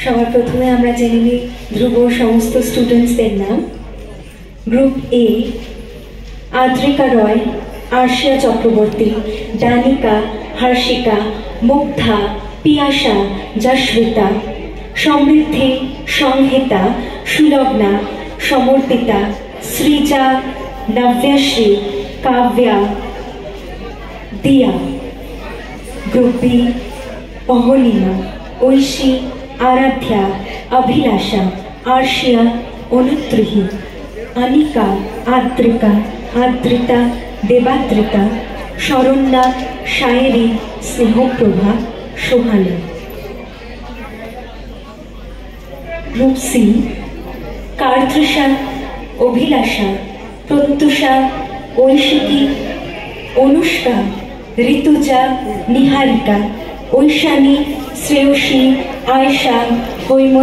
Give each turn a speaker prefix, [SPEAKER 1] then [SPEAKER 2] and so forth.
[SPEAKER 1] সবার প্রথমে আমরা জেনে নিই ধ্রুব সমস্ত স্টুডেন্টসদের নাম। গ্রুপ এ: আদ্রিকা রয়, আরশিয়া চক্রবর্তী, ডানিকা, হর্ষিকা, মুগ্ধা, পিয়াসা, যশবিতা। সমৃদ্ধি, সংহিতা, সুলগ্না, সমর্পিতা, সৃজা, নব্যশ্রী, কাব্যা, দিয়া। গ্রুপ বি: অহলিমা, ঐশী, আরাধ্যা, অভিলাষা, আরশিয়া, অনুত্রিহি, অনিকা, আদ্রিকা, আদ্রিতা, দেবাদ্রিতা, শরণ্যা, শায়েরী, স্নেহপ্রভা, সোহানা। গ্রুপ সি: কার্তৃষা, অভিলাষা, প্রত্যুষা, ঐশিকী, অনুষ্কা, ঋতুজা, নিহারিকা, ঐশানী, শ্রেয়সী, আয়েশা, হৈম।